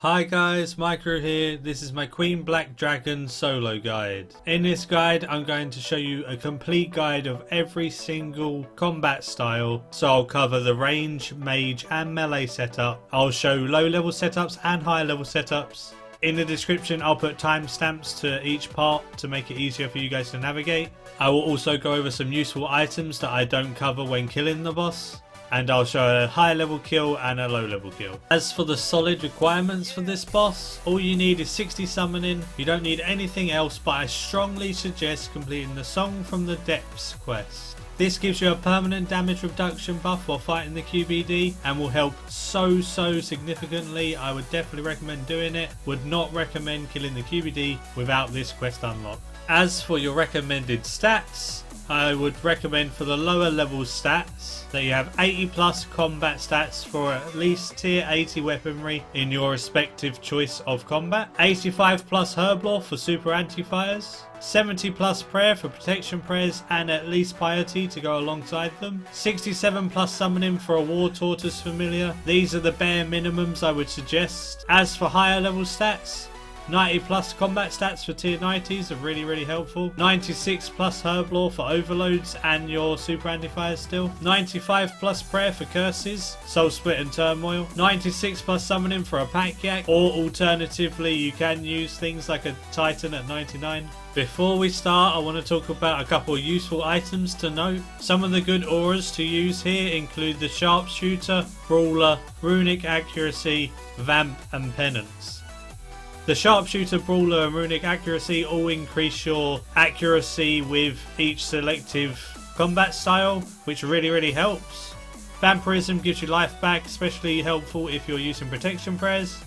Hi guys, Maikeru here. This is my Queen Black Dragon solo guide. In this guide I'm going to show you a complete guide of every single combat style. So I'll cover the range, mage and melee setup. I'll show low level setups and high level setups. In the description I'll put timestamps to each part to make it easier for you guys to navigate. I will also go over some useful items that I don't cover when killing the boss. And I'll show a high level kill and a low level kill. As for the solid requirements for this boss, all you need is 60 summoning. You don't need anything else, but I strongly suggest completing the Song from the Depths quest. This gives you a permanent damage reduction buff while fighting the QBD and will help so significantly. I would definitely recommend doing it. Would not recommend killing the QBD without this quest unlock. As for your recommended stats, I would recommend for the lower level stats that you have 80 plus combat stats for at least tier 80 weaponry in your respective choice of combat, 85 plus herblore for super anti-fires, 70 plus prayer for protection prayers and at least piety to go alongside them, 67 plus summoning for a war tortoise familiar. These are the bare minimums I would suggest. As for higher level stats, 90 plus combat stats for tier 90s are really helpful. 96 plus herblore for overloads and your super anti-fires still. 95 plus prayer for curses, soul split and turmoil. 96 plus summoning for a pack yak, or alternatively you can use things like a titan at 99. Before we start, I want to talk about a couple of useful items to note. Some of the good auras to use here include the sharpshooter, brawler, runic accuracy, vamp and penance. The Sharpshooter, Brawler and Runic Accuracy all increase your accuracy with each selective combat style, which really helps. Vampirism gives you life back, especially helpful if you're using protection prayers.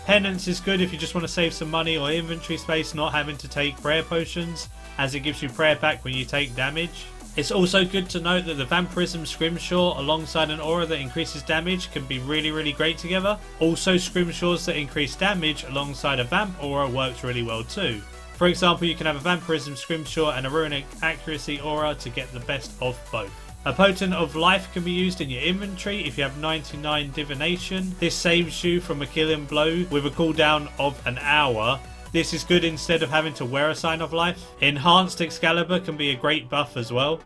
Penance is good if you just want to save some money or inventory space, not having to take prayer potions, as it gives you prayer back when you take damage. It's also good to note that the Vampirism Scrimshaw alongside an aura that increases damage can be really great together. Also, Scrimshaws that increase damage alongside a Vamp aura works really well too. For example, you can have a Vampirism Scrimshaw and a Runic Accuracy aura to get the best of both. A Potent of Life can be used in your inventory if you have 99 Divination. This saves you from a killing blow with a cooldown of an hour. This is good instead of having to wear a Sign of Life. Enhanced Excalibur can be a great buff as well.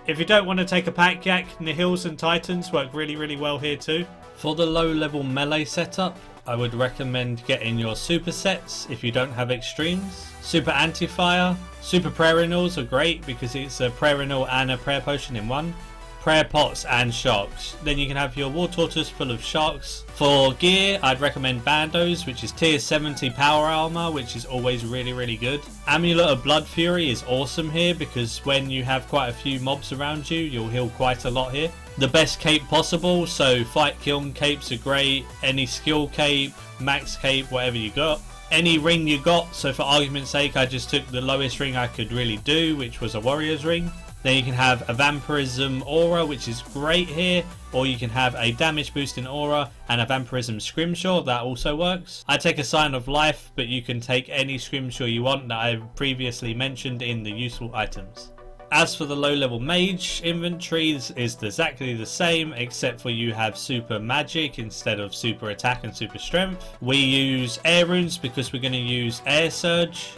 If you don't want to take a pack yak, Nihils and Titans work really well here too. For the low level melee setup, I would recommend getting your super sets if you don't have extremes. Super anti-fire, super prayer renewals are great because it's a prayer renewal and a prayer potion in one. Prayer pots and sharks. Then you can have your war tortoise full of sharks. For gear, I'd recommend bandos, which is tier 70 power armor, which is always really good. Amulet of Blood Fury is awesome here because when you have quite a few mobs around you, you'll heal quite a lot here. The best cape possible, so fight kiln capes are great. Any skill cape, max cape, whatever you got. Any ring you got, so for argument's sake I just took the lowest ring I could really do, which was a warrior's ring. Then you can have a Vampirism aura, which is great here, or you can have a damage boosting aura and a Vampirism Scrimshaw, that also works. I take a Sign of Life, but you can take any Scrimshaw you want that I previously mentioned in the useful items. As for the low level mage inventory, is exactly the same, except for you have super magic instead of super attack and super strength. We use air runes because we're going to use air surge.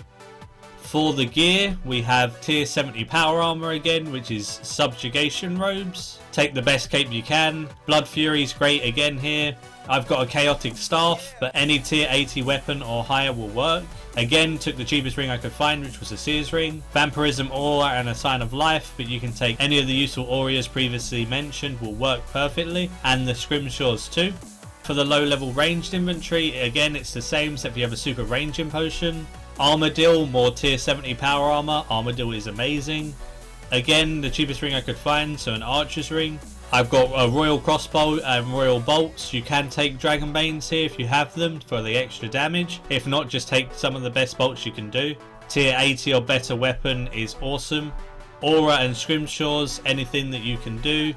For the gear, we have tier 70 power armor again, which is subjugation robes. Take the best cape you can. Blood Fury is great again here. I've got a chaotic staff, but any tier 80 weapon or higher will work. Again, took the cheapest ring I could find, which was a Seer's ring. Vampirism aura and a Sign of Life, but you can take any of the useful auras previously mentioned, will work perfectly, and the Scrimshaws too. For the low level ranged inventory, again it's the same except you have a super ranging potion. Armadil, more tier 70 power armor. Armadil is amazing. Again, the cheapest ring I could find, so an archer's ring. I've got a royal crossbow and royal bolts. You can take dragonbanes here if you have them for the extra damage. If not, just take some of the best bolts you can do. Tier 80 or better weapon is awesome. Aura and Scrimshaws, anything that you can do.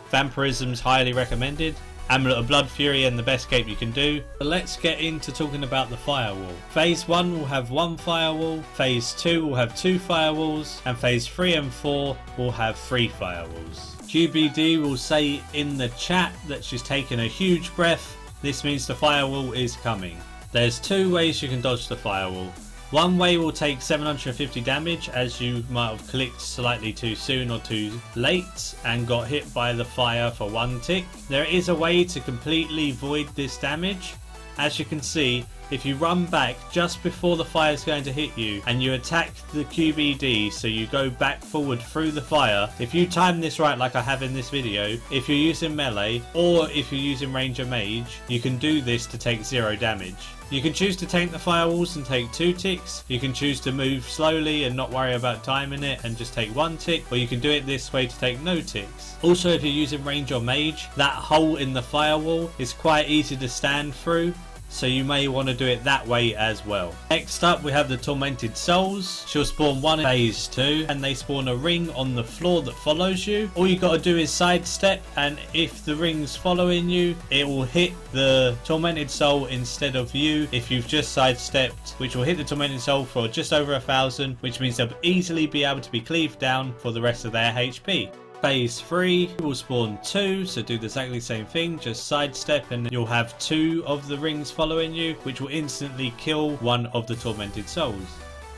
Vampirism's highly recommended. Amulet of Blood Fury and the best cape you can do. But let's get into talking about the firewall. Phase 1 will have 1 firewall, Phase 2 will have 2 firewalls, and Phase 3 and 4 will have 3 firewalls. QBD will say in the chat that she's taken a huge breath. This means the firewall is coming. There's two ways you can dodge the firewall. One way will take 750 damage as you might have clicked slightly too soon or too late and got hit by the fire for 1 tick. There is a way to completely void this damage. As you can see, if you run back just before the fire is going to hit you and you attack the QBD, so you go back forward through the fire, if you time this right like I have in this video, if you're using melee or if you're using ranger mage, you can do this to take 0 damage. You can choose to tank the firewalls and take 2 ticks, you can choose to move slowly and not worry about timing it and just take 1 tick, or you can do it this way to take no ticks. Also, if you're using range or mage, that hole in the firewall is quite easy to stand through, so you may want to do it that way as well. Next up we have the Tormented Souls. She'll spawn one in phase 2 and they spawn a ring on the floor that follows you. All you got to do is sidestep, and if the ring's following you it will hit the Tormented Soul instead of you if you've just sidestepped, which will hit the Tormented Soul for just over 1,000, which means they'll easily be able to be cleaved down for the rest of their HP. Phase 3 will spawn 2, so do exactly the same thing, just sidestep and you'll have 2 of the rings following you, which will instantly kill one of the Tormented Souls.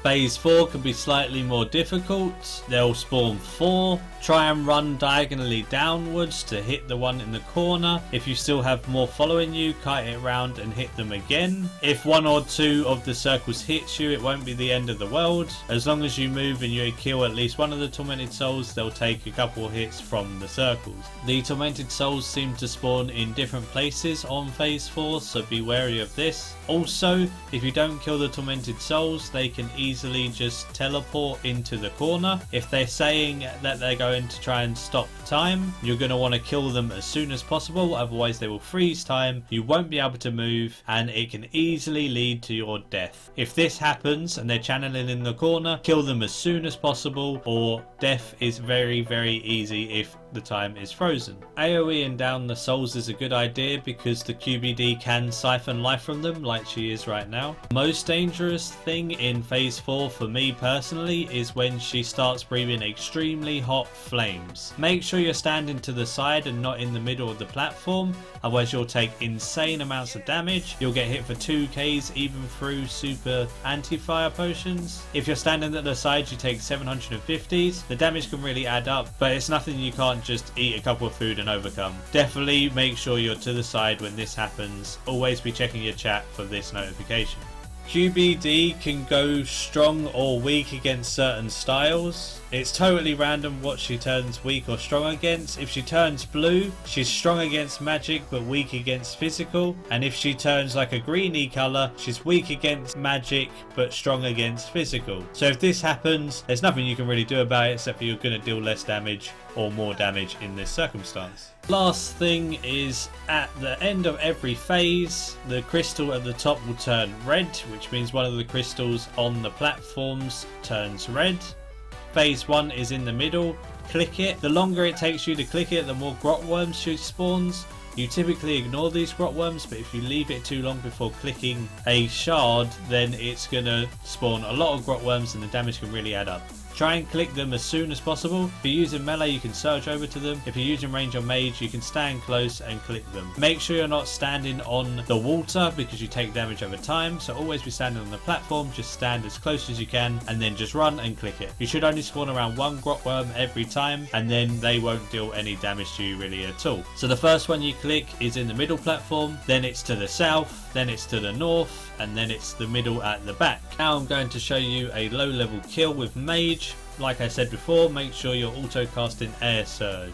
Phase 4 can be slightly more difficult. They'll spawn 4. Try and run diagonally downwards to hit the one in the corner. If you still have more following you, kite it around and hit them again. If 1 or 2 of the circles hits you, it won't be the end of the world. As long as you move and you kill at least one of the Tormented Souls, they'll take a couple of hits from the circles. The Tormented Souls seem to spawn in different places on Phase 4, so be wary of this. Also, if you don't kill the Tormented Souls, they can easily just teleport into the corner. If they're saying that they're going to try and stop time, you're going to want to kill them as soon as possible, otherwise they will freeze time, you won't be able to move, and it can easily lead to your death. If this happens and they're channeling in the corner, kill them as soon as possible, or death is very easy if the time is frozen. AoEing down the souls is a good idea because the QBD can siphon life from them like she is right now. Most dangerous thing in phase 4 for me personally is when she starts breathing extremely hot flames. Make sure you're standing to the side and not in the middle of the platform, otherwise you'll take insane amounts of damage. You'll get hit for 2Ks even through super anti-fire potions. If you're standing at the side you take 750s. The damage can really add up, but it's nothing you can't just eat a couple of food and overcome. Definitely make sure you're to the side when this happens. Always be checking your chat for this notification. QBD can go strong or weak against certain styles. It's totally random what she turns weak or strong against. If she turns blue, she's strong against magic but weak against physical. And if she turns like a greeny colour, she's weak against magic but strong against physical. So if this happens, there's nothing you can really do about it except for you're going to deal less damage or more damage in this circumstance. Last thing is, at the end of every phase, the crystal at the top will turn red, which means one of the crystals on the platforms turns red. Phase 1 is in the middle. Click it. The longer it takes you to click it, the more grot worms she spawns. You typically ignore these grot worms, but if you leave it too long before clicking a shard, then it's going to spawn a lot of grot worms and the damage can really add up. Try and click them as soon as possible. If you're using melee, you can surge over to them. If you're using range or mage, you can stand close and click them. Make sure you're not standing on the water because you take damage over time, so always be standing on the platform. Just stand as close as you can and then just run and click it. You should only spawn around one grot worm every time, and then they won't deal any damage to you really at all. So the first one you click is in the middle platform, then it's to the south, then it's to the north, and then it's the middle at the back. Now I'm going to show you a low level kill with Mage. Like I said before, make sure you're auto casting Air Surge.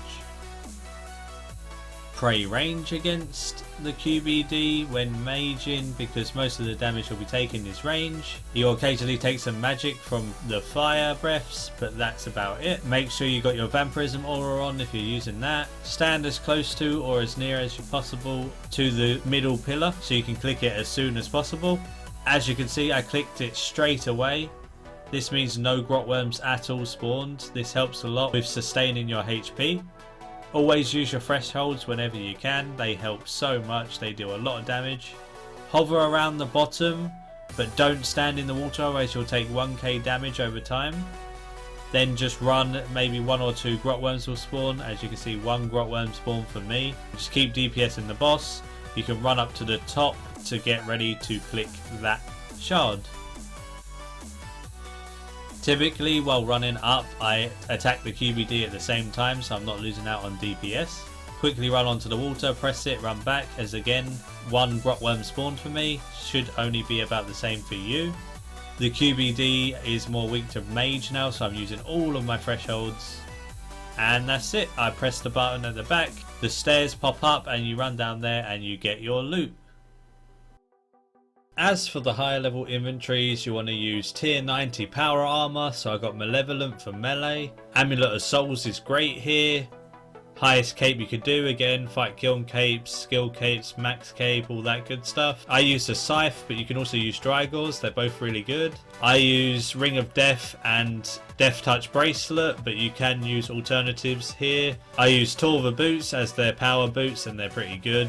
Pray range against the QBD when maging because most of the damage you'll be taking is range. You'll occasionally take some magic from the fire breaths, but that's about it. Make sure you got your vampirism aura on if you're using that. Stand as close to or as near as possible to the middle pillar so you can click it as soon as possible. As you can see, I clicked it straight away. This means no grot worms at all spawned. This helps a lot with sustaining your HP. Always use your thresholds whenever you can. They help so much. They do a lot of damage. Hover around the bottom, but don't stand in the water, otherwise you'll take 1k damage over time. Then just run. Maybe 1 or 2 grot worms will spawn. As you can see, 1 grot worm spawned for me. Just keep DPS in the boss. You can run up to the top to get ready to click that shard. Typically while running up I attack the QBD at the same time, so I'm not losing out on DPS. Quickly run onto the water, press it, run back, as again one grotworm spawned for me, should only be about the same for you. The QBD is more weak to Mage now, so I'm using all of my thresholds. And that's it, I press the button at the back, the stairs pop up and you run down there and you get your loot. As for the higher level inventories, you want to use tier 90 power armor, so I got Malevolent for melee. Amulet of Souls is great here. Highest cape you could do, again, fight kiln capes, skill capes, max cape, all that good stuff. I use a scythe, but you can also use Drygores, they're both really good. I use Ring of Death and Death Touch Bracelet, but you can use alternatives here. I use Torva boots as their power boots and they're pretty good.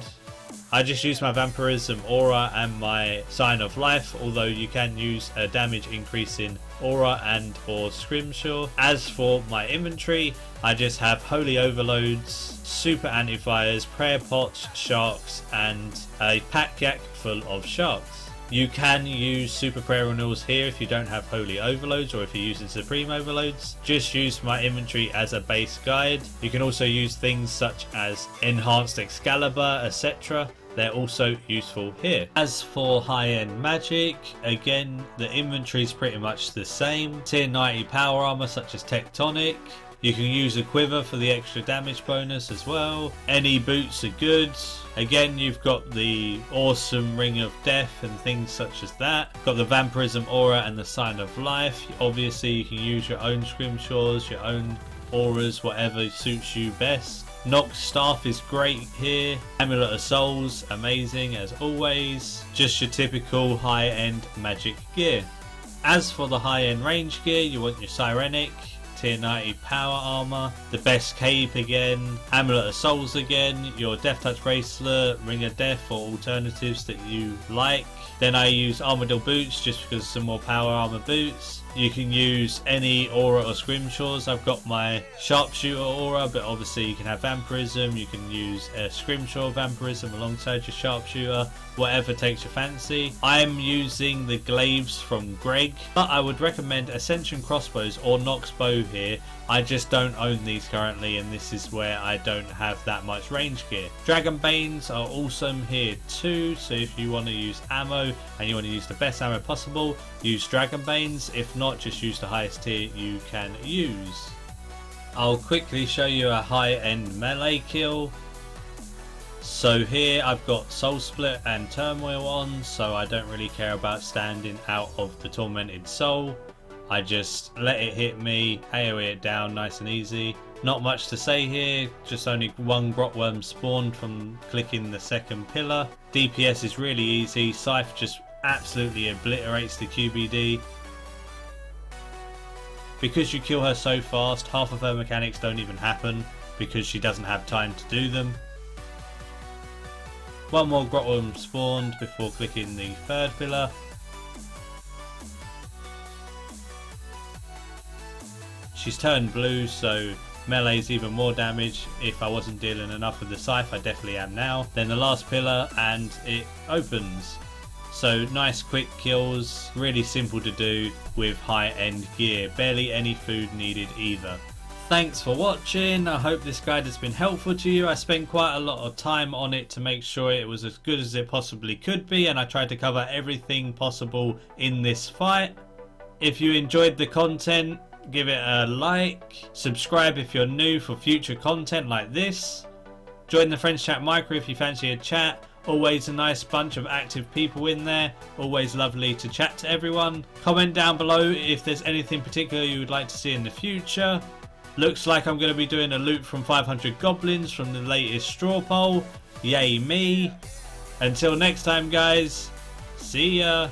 I just use my Vampirism Aura and my Sign of Life, although you can use a damage increasing Aura and or Scrimshaw. As for my inventory, I just have Holy Overloads, Super Anti-Fires, Prayer Pots, Sharks and a pack yak full of sharks. You can use Super Prayer Renewals here if you don't have Holy Overloads, or if you're using Supreme Overloads. Just use my inventory as a base guide. You can also use things such as Enhanced Excalibur, etc. They're also useful here. As for high-end magic, again the inventory is pretty much the same. Tier 90 power armor such as Tectonic. You can use a quiver for the extra damage bonus as well. Any boots are good. Again, you've got the awesome Ring of Death and things such as that. Got the Vampirism Aura and the Sign of Life. Obviously you can use your own Scrimshaws, your own auras, whatever suits you best. Nox Staff is great here. Amulet of Souls, amazing as always. Just your typical high-end magic gear. As for the high-end range gear, you want your Sirenic, tier 90 power armor, the best cape again, Amulet of Souls again, your Death Touch Bracelet, Ring of Death or alternatives that you like. Then I use Armadillo boots just because some more power armor boots. You can use any aura or scrimshaws. I've got my sharpshooter aura, but obviously you can have vampirism. You can use a scrimshaw vampirism alongside your sharpshooter, whatever takes your fancy. I'm using the glaives from Greg, but I would recommend Ascension crossbows or Nox bow here. I just don't own these currently, and this is where I don't have that much range gear. Dragon Banes are awesome here too, so if you want to use ammo and you want to use the best ammo possible, use Dragon Banes. If not, just use the highest tier you can use. I'll quickly show you a high-end melee kill. So here I've got Soul Split and Turmoil on, so I don't really care about standing out of the Tormented Soul. I just let it hit me, AoE it down nice and easy. Not much to say here, just only one Grotworm spawned from clicking the second pillar. DPS is really easy, Scythe just absolutely obliterates the QBD. Because you kill her so fast, half of her mechanics don't even happen because she doesn't have time to do them. One more Grotworm spawned before clicking the third pillar. She's turned blue, so melee's even more damage. If I wasn't dealing enough with the Scythe, I definitely am now. Then the last pillar and it opens. So nice quick kills, really simple to do with high-end gear. Barely any food needed either. Thanks for watching. I hope this guide has been helpful to you. I spent quite a lot of time on it to make sure it was as good as it possibly could be, and I tried to cover everything possible in this fight. If you enjoyed the content, give it a like, subscribe if you're new for future content like this. Join the Friends Chat Maikeru if you fancy a chat. Always a nice bunch of active people in there. Always lovely to chat to everyone. Comment down below if there's anything particular you would like to see in the future. Looks like I'm going to be doing a loot from 500 goblins from the latest straw poll. Yay me. Until next time guys, see ya.